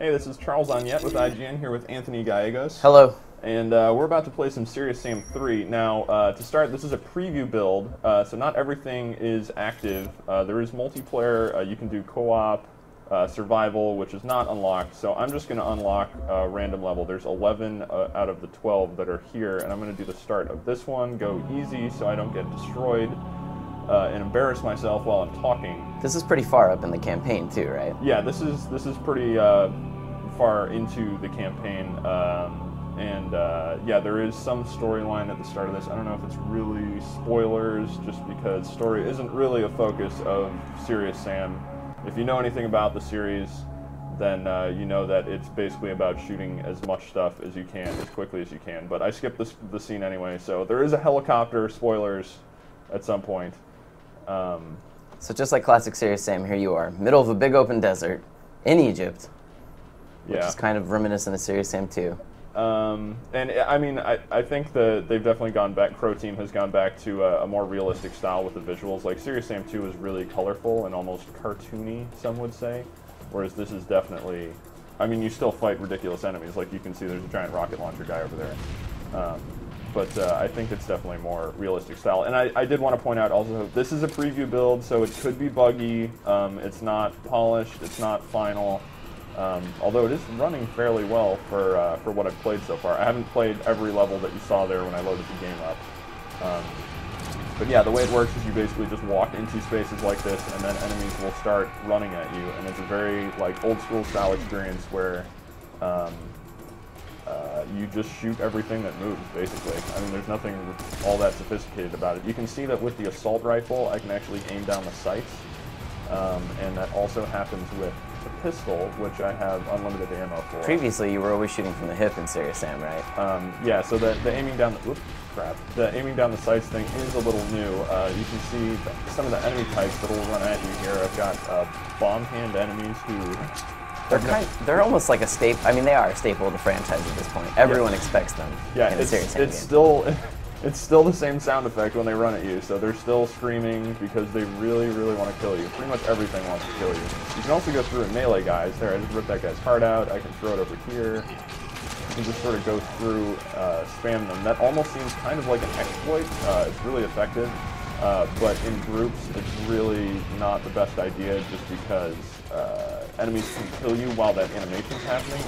Hey, this is Charles Onyet with IGN here with Anthony Gallegos. Hello. And we're about to play some Serious Sam 3. Now, to start, this is a preview build, so not everything is active. There is multiplayer, you can do co-op, survival, which is not unlocked, so I'm just going to unlock a random level. There's 11 out of the 12 that are here, and I'm going to do the start of this one, go easy so I don't get destroyed and embarrass myself while I'm talking. This is pretty far up in the campaign too, right? Yeah, this is pretty far into the campaign. Yeah, there is some storyline at the start of this. I don't know if it's really spoilers, just because story isn't really a focus of Serious Sam. If you know anything about the series, then you know that it's basically about shooting as much stuff as you can, as quickly as you can. But I skipped the scene anyway, so there is a helicopter, spoilers, at some point. So just like classic Serious Sam, here you are, middle of a big open desert in Egypt, which is kind of reminiscent of Serious Sam 2. And I mean, I think that they've definitely gone back, Crow Team has gone back to a more realistic style with the visuals. Like, Serious Sam 2 is really colorful and almost cartoony, some would say, whereas this is definitely, I mean, you still fight ridiculous enemies. Like, you can see there's a giant rocket launcher guy over there. But I think it's definitely more realistic style. And I did want to point out also, this is a preview build, so it could be buggy. It's not polished, it's not final. Although it is running fairly well for what I've played so far. I haven't played every level that you saw there when I loaded the game up. But yeah, the way it works is you basically just walk into spaces like this, and then enemies will start running at you. And it's a very like old school style experience where you just shoot everything that moves, basically. I mean, there's nothing all that sophisticated about it. You can see that with the assault rifle, I can actually aim down the sights, and that also happens with the pistol, which I have unlimited ammo for. Previously, you were always shooting from the hip in Serious Sam, right? Yeah, so the aiming down the, whoops, crap. The aiming down the sights thing is a little new. You can see some of the enemy types that will run at you here. I've got bomb hand enemies who... They're almost like a staple. I mean, they are a staple of the franchise at this point. Everyone expects them. Yeah, in a Serious Sam game. It's still the same sound effect when they run at you, so they're still screaming because they really, really want to kill you. Pretty much everything wants to kill you. You can also go through and melee guys. There, I just ripped that guy's heart out. I can throw it over here. You can just sort of go through, spam them. That almost seems kind of like an exploit. It's really effective, but in groups, it's really not the best idea just because enemies can kill you while that animation's happening.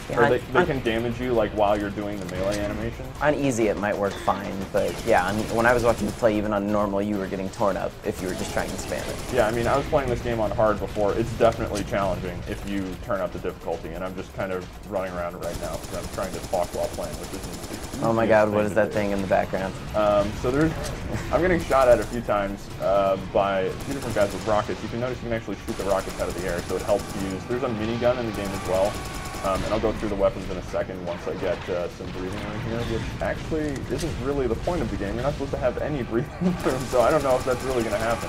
Yeah, or they can damage you like while you're doing the melee animation. On easy, it might work fine, but yeah, when I was watching you play, even on normal, you were getting torn up if you were just trying to spam it. Yeah, I mean, I was playing this game on hard before. It's definitely challenging if you turn up the difficulty, and I'm just kind of running around right now because I'm trying to talk while playing, which isn't. Oh my God, what is that thing in the background? So I'm getting shot at a few times by a few different guys with rockets. You can notice you can actually shoot the rockets out of the air, so it helps use. There's a minigun in the game as well. And I'll go through the weapons in a second once I get some breathing room here, which actually isn't really the point of the game. You're not supposed to have any breathing room, so I don't know if that's really going to happen.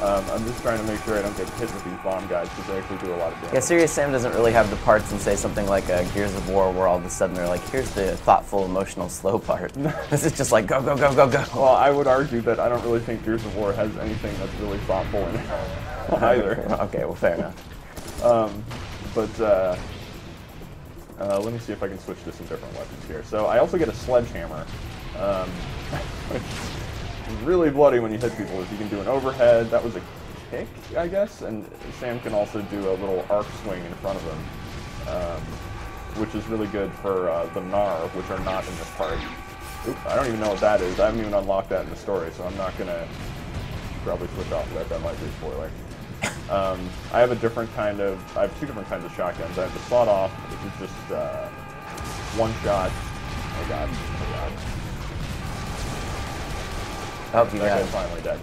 I'm just trying to make sure I don't get hit with these bomb guys because they actually do a lot of damage. Yeah, Serious Sam doesn't really have the parts in, say, something like Gears of War, where all of a sudden they're like, here's the thoughtful, emotional, slow part. This is just like, go, go, go, go, go. Well, I would argue that I don't really think Gears of War has anything that's really thoughtful in it either. Okay, well, fair enough. Let me see if I can switch to some different weapons here. So I also get a sledgehammer, which is really bloody when you hit people. You can do an overhead. That was a kick, I guess, and Sam can also do a little arc swing in front of him, which is really good for the Gnar, which are not in this part. Oops, I don't even know what that is. I haven't even unlocked that in the story, so I'm not going to probably switch off of that. That might be a spoiler. I have two different kinds of shotguns. I have the sawed-off, which is just one shot. Oh god, oh god. Oh, you that got guy's it. finally dead.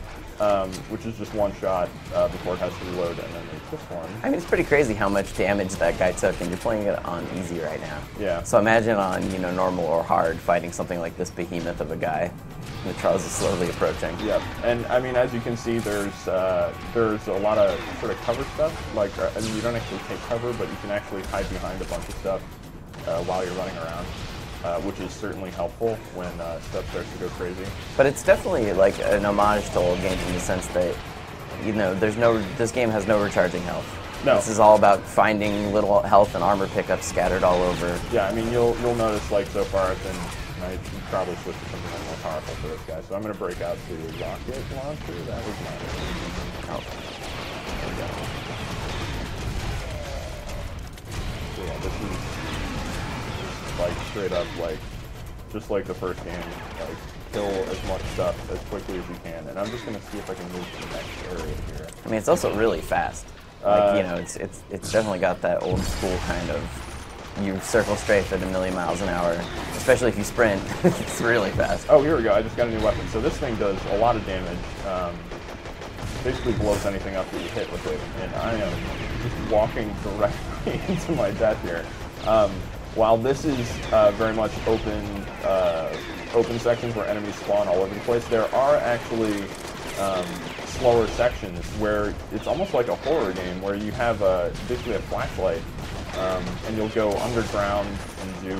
Which is just one shot before it has to reload, and then there's this one. I mean, it's pretty crazy how much damage that guy took, and you're playing it on easy right now. Yeah. So imagine on, normal or hard, fighting something like this behemoth of a guy that Charles is slowly approaching. Yep. And I mean, as you can see, there's a lot of sort of cover stuff. Like, I mean, you don't actually take cover, but you can actually hide behind a bunch of stuff while you're running around. Which is certainly helpful when stuff starts to go crazy. But it's definitely like an homage to old games in the sense that, this game has no recharging health. No. This is all about finding little health and armor pickups scattered all over. Yeah, I mean, you'll notice, like, so far I've been, I should probably switch to something more powerful for this guy. So I'm going to break out the rocket launcher. That was mine. Oh. There we go. So yeah, this is, like, straight up, like, just like the first game, like, kill as much stuff as quickly as you can. And I'm just going to see if I can move to the next area here. I mean, it's also really fast. Like, you know, it's definitely got that old school kind of, you circle strafe at 1,000,000 miles an hour, especially if you sprint. It's really fast. Oh, here we go. I just got a new weapon. So this thing does a lot of damage. Basically blows anything up that you hit with it. And I am just walking directly into my death here. While this is very much open sections where enemies spawn all over the place, there are actually slower sections where it's almost like a horror game where you have basically a flashlight and you'll go underground and do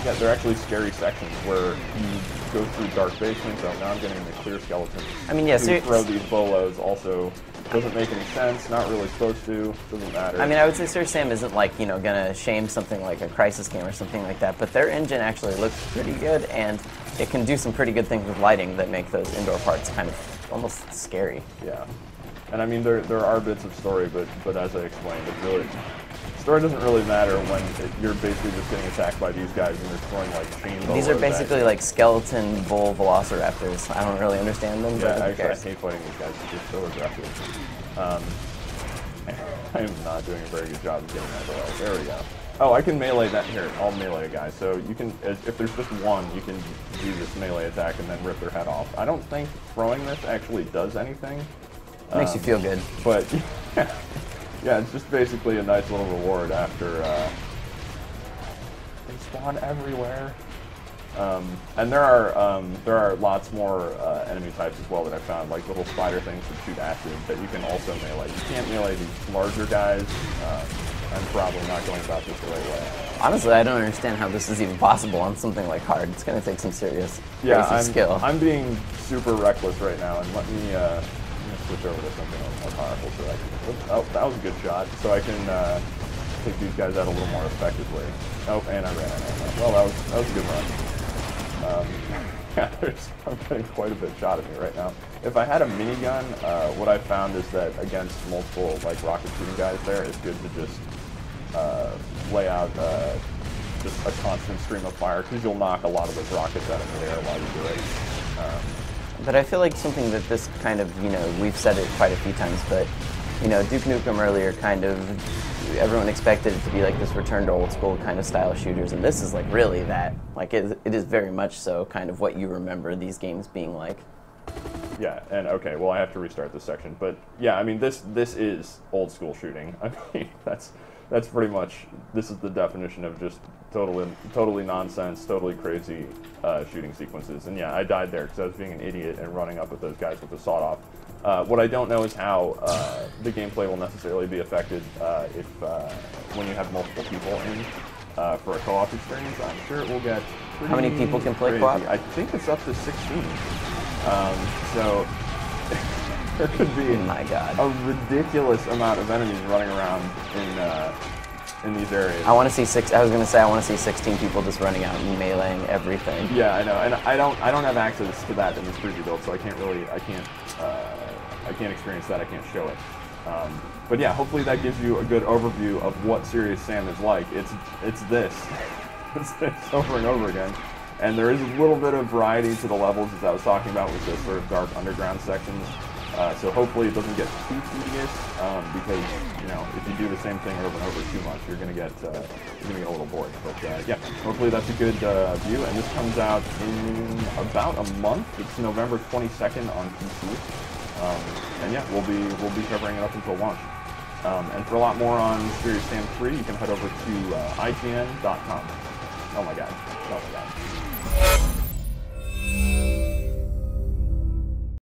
yeah, they're actually scary sections where you go through dark basements. Oh, now I'm getting the clear skeletons. I mean, yeah, you throw these bolos also doesn't make any sense, not really supposed to, doesn't matter. I mean, I would say Serious Sam isn't like, you know, gonna shame something like a Crisis game or something like that, but their engine actually looks pretty good, and it can do some pretty good things with lighting that make those indoor parts kind of almost scary. Yeah, and I mean, there are bits of story, but as I explained, story doesn't really matter when you're basically just getting attacked by these guys and they're throwing like chain bolos. These are basically like skeleton bull velociraptors. I don't really understand them, but I hate fighting these guys. They're so aggressive. I am not doing a very good job of getting that below. There we go. Oh, I can melee that here. I'll melee a guy. So you can, if there's just one, you can do this melee attack and then rip their head off. I don't think throwing this actually does anything. Makes you feel good. But yeah, it's just basically a nice little reward after they spawn everywhere. And there are lots more enemy types as well that I found, like little spider things that shoot acid that you can also melee. You can't melee these larger guys. I'm probably not going about this the right way. Honestly, I don't understand how this is even possible on something like hard. It's going to take some serious skill. I'm being super reckless right now, and let me switch over to something more powerful so I can. Oh, that was a good shot. So I can take these guys out a little more effectively. Oh, and I ran out of. Well, that was a good run. Yeah, I'm getting quite a bit shot at me right now. If I had a minigun, what I found is that against multiple like rocket shooting guys, there it's good to just lay out just a constant stream of fire because you'll knock a lot of those rockets out of the air while you do it. But I feel like something that this kind of, you know, we've said it quite a few times, but, you know, Duke Nukem earlier kind of, everyone expected it to be like this return to old school kind of style shooters, and this is like really that. Like it is very much so kind of what you remember these games being like. Yeah, and okay, well I have to restart this section, but yeah, I mean this is old school shooting. I mean that's pretty much, this is the definition of just totally nonsense, totally crazy shooting sequences. And yeah, I died there because I was being an idiot and running up at those guys with the sawed-off. What I don't know is how the gameplay will necessarily be affected if when you have multiple people in for a co-op experience. I'm sure it will get pretty How many people can play crazy. co-op? I think it's up to 16. So there could be my God, a ridiculous amount of enemies running around in these areas. I want to see I was going to say I want to see 16 people just running out and meleeing everything. Yeah, I know, and I don't have access to that in this preview build, so I can't experience that. I can't show it. But yeah, hopefully that gives you a good overview of what Serious Sam is like. It's this. It's this over and over again. And there is a little bit of variety to the levels, as I was talking about, with those sort of dark underground sections. So hopefully it doesn't get too tedious, because you know if you do the same thing over and over too much, you're gonna get a little bored. But yeah, hopefully that's a good view. And this comes out in about a month. It's November 22nd on PC. And yeah, we'll be covering it up until launch. And for a lot more on Serious Sam 3, you can head over to IGN.com. Oh my god.